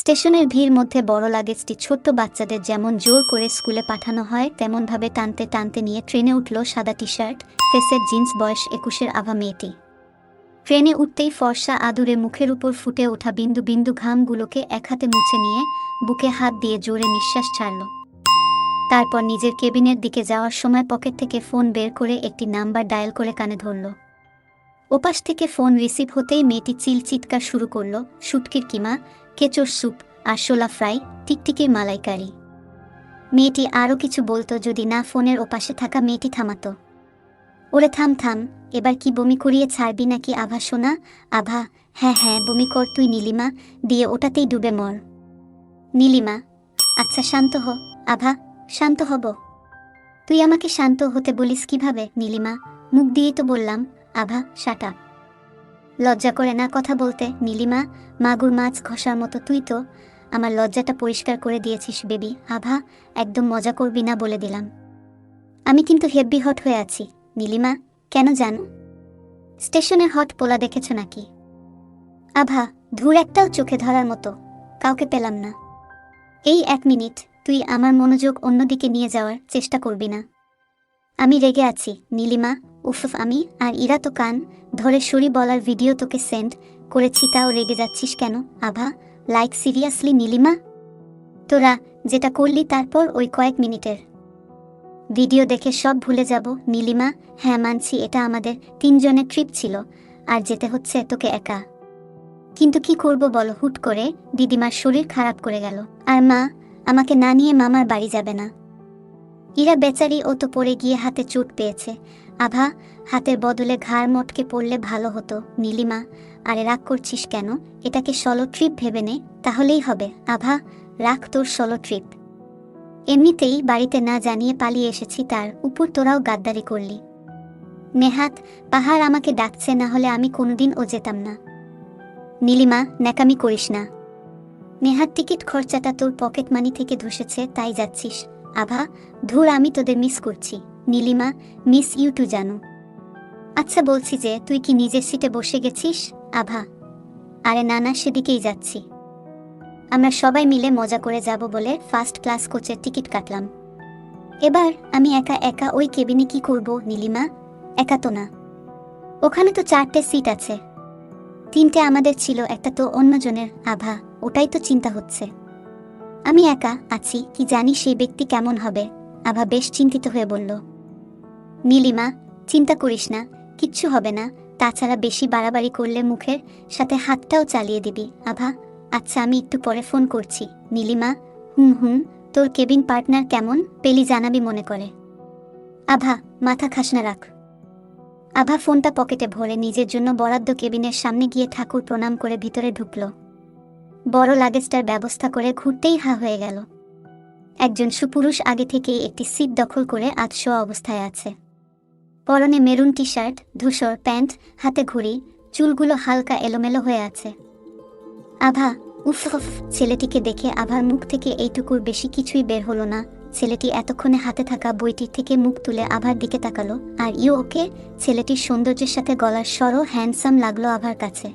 স্টেশনের ভিড় মধ্যে বড় লাগেজটি ছোট্ট বাচ্চাদের যেমন জোর করে স্কুলে পাঠানো হয় তেমনভাবে টানতে টানতে নিয়ে ট্রেনে উঠল সাদা টি শার্ট, ফেসের জিন্স, বয়স 21-এর আভা মেয়েটি। ট্রেনে উঠতেই ফর্সা আদুরে মুখের উপর ফুটে ওঠা বিন্দু বিন্দু ঘামগুলোকে এক হাতে মুছে নিয়ে বুকে হাত দিয়ে জোরে নিঃশ্বাস ছাড়ল। তারপর নিজের কেবিনের দিকে যাওয়ার সময় পকেট থেকে ফোন বের করে একটি নাম্বার ডায়াল করে কানে ধরল। ওপাশ থেকে ফোন রিসিভ হতেই মেয়েটি চিৎকার শুরু করল, শুটকির কিমা, কেঁচোর স্যুপ আর শোলা ফ্রাই, টিকটিকির মালাইকারি। মেয়েটি আরও কিছু বলতো যদি না ফোনের ওপাশে থাকা মেয়েটি থামাতো। ওরে থাম থাম, এবার কি বমি করিয়ে ছাড়বি নাকি আভা সোনা? আভা, হ্যাঁ হ্যাঁ বমি কর তুই নীলিমা, দিয়ে ওটাতেই ডুবে মর। নীলিমা, আচ্ছা শান্ত হ আভা, শান্ত হব। তুই আমাকে শান্ত হতে বলিস কিভাবে নীলিমা? মুখ দিয়েই তো বললাম। আভা শাট আপ। লজ্জা করে না কথা বলতে নীলিমা? মাগুর মাছ ঘষার মতো তুই তো আমার লজ্জাটা পরিষ্কার করে দিয়েছিস বেবি। আভা, একদম মজা করবি না বলে দিলাম। আমি কিন্তু হেব্বি হট হয়ে আছি নীলিমা, কেন জানো? স্টেশনের হট পোলা দেখেছ নাকি? আভা, ধূর একটাও চোখে ধরার মতো কাউকে পেলাম না। এই 1 মিনিট তুই আমার মনোযোগ অন্যদিকে নিয়ে যাওয়ার চেষ্টা করবি না। আমি রেগে আছি নীলিমা। উফ, আমি আর ইরা তো কান ধরে সরি বলার ভিডিও তোকে সেন্ড করেছি, তাও রেগে যাচ্ছিস কেন? আভা, লাইক সিরিয়াসলি নীলিমা? তোরা যেটা করলি তারপর ওই কয়েক মিনিটের ভিডিও দেখে সব ভুলে যাব নীলিমা? হ্যাঁ মানছি এটা আমাদের 3 জনের ট্রিপ ছিল আর যেতে হচ্ছে তোকে একা। কিন্তু কি করব বলো, হুট করে দিদিমার শরীর খারাপ করে গেল আর মা আমাকে না নিয়ে মামার বাড়ি যাবে না। ইরা বেচারি, ও তো পড়ে গিয়ে হাতে চোট পেয়েছে। আভা, হাতের বদলে ঘাড় মটকে পড়লে ভালো হতো নীলিমা। আরে রাগ করছিস কেন? এটাকে সলো ট্রিপ ভেবে নে, তাহলেই হবে। আভা, রাখ তোর সলো ট্রিপ। এমনিতেই বাড়িতে না জানিয়ে পালিয়ে এসেছি, তার উপর তোরাও গাদ্দারি করলি। নেহাত পাহাড় আমাকে ডাকছে, না হলে আমি কোনোদিন ও যেতাম না। নীলিমা, ন্যাকামি করিস না। নেহাত টিকিট খরচাটা তোর পকেট মানি থেকে ধসেছে তাই যাচ্ছিস। আভা, ধুর আমি তোদের মিস করছি নীলিমা। মিস ইউ টু জানো। আচ্ছা বলছি যে তুই কি নিজের সিটে বসে গেছিস? আভা, আরে না না, সেদিকেই যাচ্ছি। আমরা সবাই মিলে মজা করে যাব বলে ফার্স্ট ক্লাস কোচের টিকিট কাটলাম। এবার আমি একা একা ওই কেবিনে কি করব নীলিমা? একা তো না, ওখানে তো 4টে সিট আছে। 3টে আমাদের ছিল, একটা তো অন্যজনের। আভা, ওটাই তো চিন্তা হচ্ছে। আমি একা আছি, কি জানি সেই ব্যক্তি কেমন হবে। আভা বেশ চিন্তিত হয়ে বলল। নীলিমা, চিন্তা করিস না, কিচ্ছু হবে না। তাছাড়া বেশি বাড়াবাড়ি করলে মুখের সাথে হাতটাও চালিয়ে দিবি। আভা, আচ্ছা আমি একটু পরে ফোন করছি নীলিমা। হুম, তোর কেবিন পার্টনার কেমন পেলি জানাবি মনে করে। আভা, মাথা খাস না, রাখ। আভা ফোনটা পকেটে ভরে নিজের জন্য বরাদ্দ কেবিনের সামনে গিয়ে ঠাকুর প্রণাম করে ভিতরে ঢুকল। বড় লাগেজটার ব্যবস্থা করে ঘুরতেই হা হয়ে গেল। একজন সুপুরুষ আগে থেকেই একটি সিট দখল করে আধশোয়া অবস্থায় আছে। পরনে মেরুন টি শার্ট, ধূসর প্যান্ট, হাতে ঘড়ি, চুলগুলো হালকা এলোমেলো হয়ে আছে। আভা, উফ, ছেলেটিকে দেখে আভার মুখ থেকে এইটুকুর বেশি কিছুই বের হলো না। ছেলেটি এতক্ষণে হাতে থাকা বইটির থেকে মুখ তুলে আভার দিকে তাকালো। Are you okay? ছেলেটির সৌন্দর্যের সাথে গলার স্বরও হ্যান্ডসাম লাগলো আভার কাছে।